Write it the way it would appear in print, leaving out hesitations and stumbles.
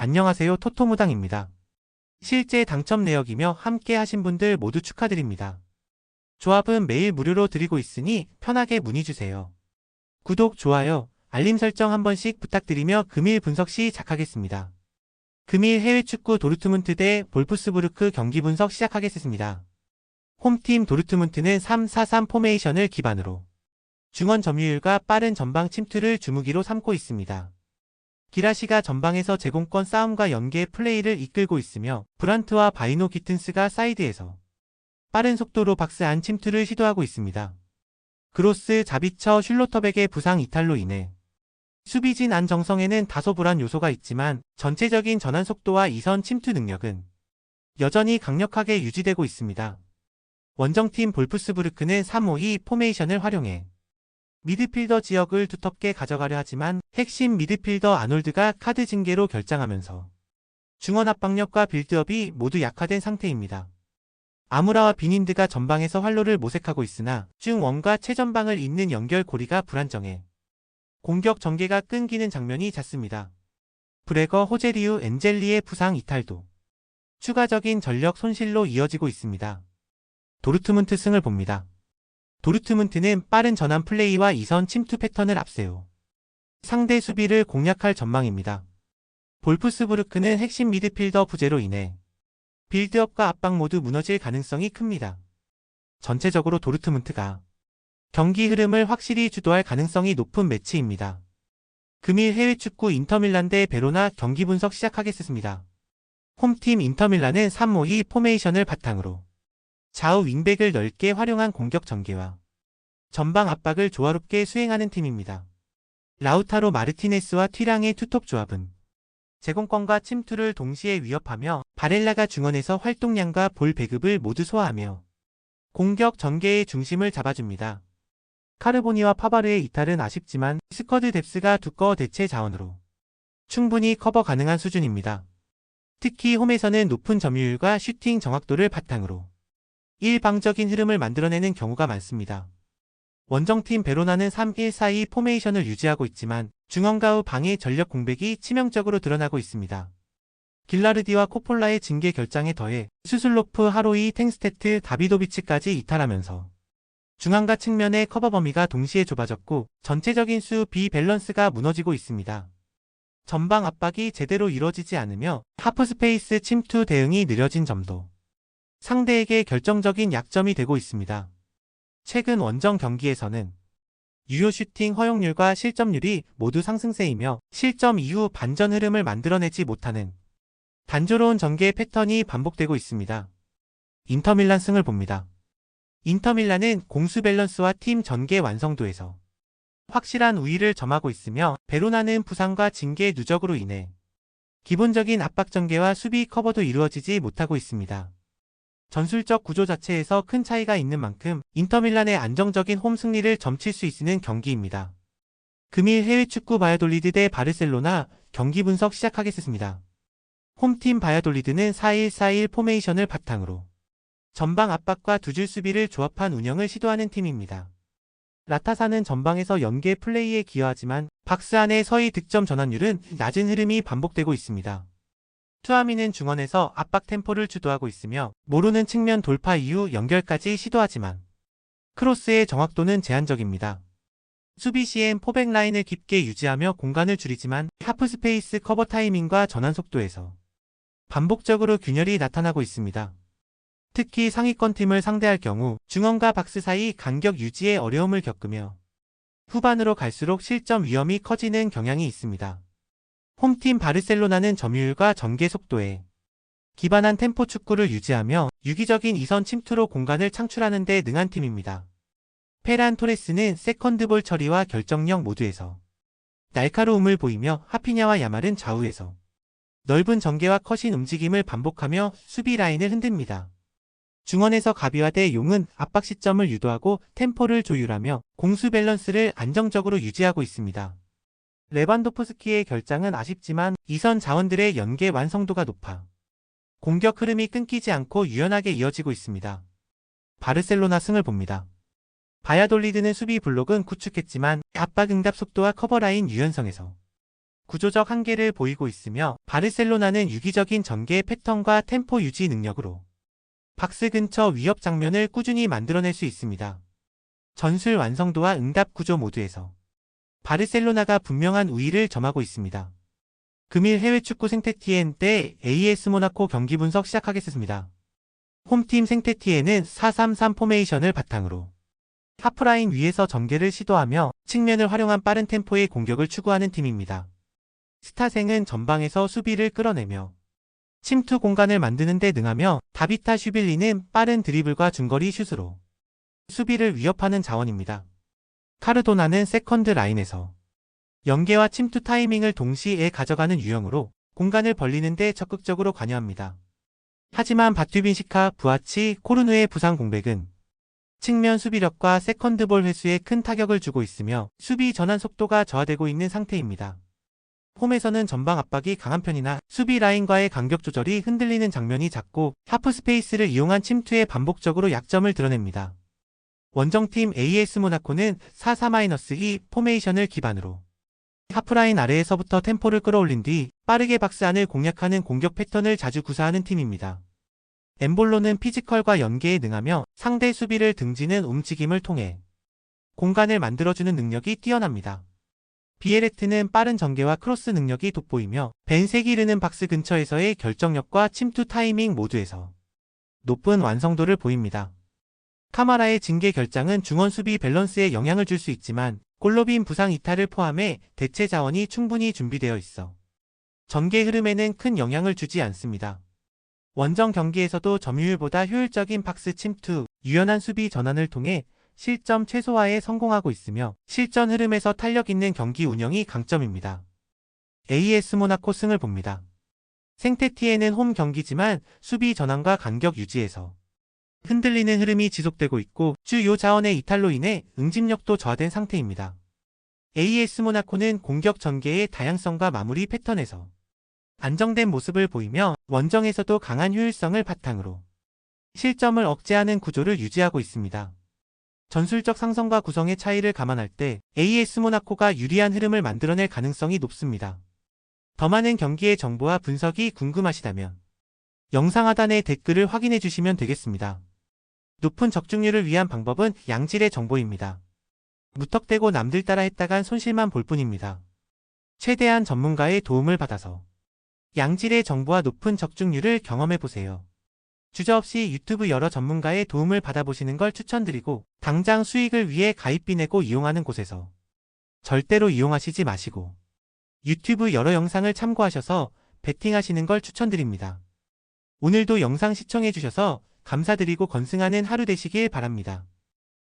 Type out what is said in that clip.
안녕하세요, 토토무당입니다. 실제 당첨 내역이며 함께 하신 분들 모두 축하드립니다. 조합은 매일 무료로 드리고 있으니 편하게 문의주세요. 구독, 좋아요, 알림 설정 한 번씩 부탁드리며 금일 분석 시작하겠습니다. 금일 해외축구 도르트문트 대 볼프스부르크 경기 분석 시작하겠습니다. 홈팀 도르트문트는 3-4-3 포메이션을 기반으로 중원 점유율과 빠른 전방 침투를 주무기로 삼고 있습니다. 기라시가 전방에서 제공권 싸움과 연계 플레이를 이끌고 있으며 브란트와 바이노 기튼스가 사이드에서 빠른 속도로 박스 안 침투를 시도하고 있습니다. 그로스, 자비처, 슐로터백의 부상 이탈로 인해 수비진 안정성에는 다소 불안 요소가 있지만 전체적인 전환 속도와 이선 침투 능력은 여전히 강력하게 유지되고 있습니다. 원정팀 볼프스부르크는 3-5-2 포메이션을 활용해 미드필더 지역을 두텁게 가져가려 하지만 핵심 미드필더 아놀드가 카드 징계로 결장하면서 중원 압박력과 빌드업이 모두 약화된 상태입니다. 아무라와 비닌드가 전방에서 활로를 모색하고 있으나 중원과 최전방을 잇는 연결고리가 불안정해 공격 전개가 끊기는 장면이 잦습니다. 브레거, 호제리우, 엔젤리의 부상 이탈도 추가적인 전력 손실로 이어지고 있습니다. 도르트문트 승을 봅니다. 도르트문트는 빠른 전환 플레이와 이선 침투 패턴을 앞세워 상대 수비를 공략할 전망입니다. 볼프스부르크는 핵심 미드필더 부재로 인해 빌드업과 압박 모두 무너질 가능성이 큽니다. 전체적으로 도르트문트가 경기 흐름을 확실히 주도할 가능성이 높은 매치입니다. 금일 해외축구 인터밀란 대 베로나 경기 분석 시작하겠습니다. 홈팀 인터밀란은 3-5-2 포메이션을 바탕으로 좌우 윙백을 넓게 활용한 공격 전개와 전방 압박을 조화롭게 수행하는 팀입니다. 라우타로 마르티네스와 튀랑의 투톱 조합은 제공권과 침투를 동시에 위협하며 바렐라가 중원에서 활동량과 볼 배급을 모두 소화하며 공격 전개의 중심을 잡아줍니다. 카르보니와 파바르의 이탈은 아쉽지만 스쿼드 뎁스가 두꺼워 대체 자원으로 충분히 커버 가능한 수준입니다. 특히 홈에서는 높은 점유율과 슈팅 정확도를 바탕으로 일방적인 흐름을 만들어내는 경우가 많습니다. 원정팀 베로나는 3-1-4-2 포메이션을 유지하고 있지만 중원가 후 방해 전력 공백이 치명적으로 드러나고 있습니다. 길라르디와 코폴라의 징계 결장에 더해 수슬로프, 하로이, 탱스테트, 다비도비치까지 이탈하면서 중앙가 측면의 커버 범위가 동시에 좁아졌고 전체적인 수 비밸런스가 무너지고 있습니다. 전방 압박이 제대로 이루어지지 않으며 하프스페이스 침투 대응이 느려진 점도 상대에게 결정적인 약점이 되고 있습니다. 최근 원정 경기에서는 유효 슈팅 허용률과 실점률이 모두 상승세이며 실점 이후 반전 흐름을 만들어내지 못하는 단조로운 전개 패턴이 반복되고 있습니다. 인터밀란 승을 봅니다. 인터밀란은 공수 밸런스와 팀 전개 완성도에서 확실한 우위를 점하고 있으며 베로나는 부상과 징계 누적으로 인해 기본적인 압박 전개와 수비 커버도 이루어지지 못하고 있습니다. 전술적 구조 자체에서 큰 차이가 있는 만큼 인터밀란의 안정적인 홈 승리를 점칠 수 있는 경기입니다. 금일 해외축구 바야돌리드 대 바르셀로나 경기 분석 시작하겠습니다. 홈팀 바야돌리드는 4-1-4-1 포메이션을 바탕으로 전방 압박과 두 줄 수비를 조합한 운영을 시도하는 팀입니다. 라타사는 전방에서 연계 플레이에 기여하지만 박스 안의 서의 득점 전환율은 낮은 흐름이 반복되고 있습니다. 투아미는 중원에서 압박 템포를 주도하고 있으며 모르는 측면 돌파 이후 연결까지 시도하지만 크로스의 정확도는 제한적입니다. 수비 시엔 포백 라인을 깊게 유지하며 공간을 줄이지만 하프스페이스 커버 타이밍과 전환 속도에서 반복적으로 균열이 나타나고 있습니다. 특히 상위권 팀을 상대할 경우 중원과 박스 사이 간격 유지에 어려움을 겪으며 후반으로 갈수록 실점 위험이 커지는 경향이 있습니다. 홈팀 바르셀로나는 점유율과 전개 속도에 기반한 템포 축구를 유지하며 유기적인 이선 침투로 공간을 창출하는 데 능한 팀입니다. 페란 토레스는 세컨드볼 처리와 결정력 모두에서 날카로움을 보이며 하피냐와 야말은 좌우에서 넓은 전개와 컷인 움직임을 반복하며 수비 라인을 흔듭니다. 중원에서 가비와 대 용은 압박 시점을 유도하고 템포를 조율하며 공수 밸런스를 안정적으로 유지하고 있습니다. 레반도프스키의 결장은 아쉽지만 이선 자원들의 연계 완성도가 높아 공격 흐름이 끊기지 않고 유연하게 이어지고 있습니다. 바르셀로나 승을 봅니다. 바야돌리드는 수비 블록은 구축했지만 압박 응답 속도와 커버라인 유연성에서 구조적 한계를 보이고 있으며 바르셀로나는 유기적인 전개 패턴과 템포 유지 능력으로 박스 근처 위협 장면을 꾸준히 만들어낼 수 있습니다. 전술 완성도와 응답 구조 모두에서 바르셀로나가 분명한 우위를 점하고 있습니다. 금일 해외 축구 생테티엔 때 AS 모나코 경기 분석 시작하겠습니다. 홈팀 생테티엔은 4-3-3 포메이션을 바탕으로 하프라인 위에서 전개를 시도하며 측면을 활용한 빠른 템포의 공격을 추구하는 팀입니다. 스타생은 전방에서 수비를 끌어내며 침투 공간을 만드는 데 능하며 다비타 슈빌리는 빠른 드리블과 중거리 슛으로 수비를 위협하는 자원입니다. 카르도나는 세컨드 라인에서 연계와 침투 타이밍을 동시에 가져가는 유형으로 공간을 벌리는 데 적극적으로 관여합니다. 하지만 바튜빈시카, 부아치, 코르누의 부상 공백은 측면 수비력과 세컨드볼 회수에 큰 타격을 주고 있으며 수비 전환 속도가 저하되고 있는 상태입니다. 홈에서는 전방 압박이 강한 편이나 수비 라인과의 간격 조절이 흔들리는 장면이 잦고 하프 스페이스를 이용한 침투에 반복적으로 약점을 드러냅니다. 원정팀 AS 모나코는 4-4-2 포메이션을 기반으로 하프라인 아래에서부터 템포를 끌어올린 뒤 빠르게 박스 안을 공략하는 공격 패턴을 자주 구사하는 팀입니다. 엠볼로는 피지컬과 연계에 능하며 상대 수비를 등지는 움직임을 통해 공간을 만들어주는 능력이 뛰어납니다. 비에레트는 빠른 전개와 크로스 능력이 돋보이며 벤세기르는 박스 근처에서의 결정력과 침투 타이밍 모두에서 높은 완성도를 보입니다. 카마라의 징계 결장은 중원 수비 밸런스에 영향을 줄 수 있지만 골로빈 부상 이탈을 포함해 대체 자원이 충분히 준비되어 있어 전개 흐름에는 큰 영향을 주지 않습니다. 원정 경기에서도 점유율보다 효율적인 박스 침투, 유연한 수비 전환을 통해 실점 최소화에 성공하고 있으며 실전 흐름에서 탄력 있는 경기 운영이 강점입니다. AS 모나코 승을 봅니다. 생테티엔은 홈 경기지만 수비 전환과 간격 유지에서 흔들리는 흐름이 지속되고 있고 주요 자원의 이탈로 인해 응집력도 저하된 상태입니다. AS 모나코는 공격 전개의 다양성과 마무리 패턴에서 안정된 모습을 보이며 원정에서도 강한 효율성을 바탕으로 실점을 억제하는 구조를 유지하고 있습니다. 전술적 상성과 구성의 차이를 감안할 때 AS 모나코가 유리한 흐름을 만들어낼 가능성이 높습니다. 더 많은 경기의 정보와 분석이 궁금하시다면 영상 하단의 댓글을 확인해 주시면 되겠습니다. 높은 적중률을 위한 방법은 양질의 정보입니다. 무턱대고 남들 따라 했다간 손실만 볼 뿐입니다. 최대한 전문가의 도움을 받아서 양질의 정보와 높은 적중률을 경험해보세요. 주저없이 유튜브 여러 전문가의 도움을 받아보시는 걸 추천드리고 당장 수익을 위해 가입비 내고 이용하는 곳에서 절대로 이용하시지 마시고 유튜브 여러 영상을 참고하셔서 베팅하시는 걸 추천드립니다. 오늘도 영상 시청해주셔서 감사드리고 건승하는 하루 되시길 바랍니다.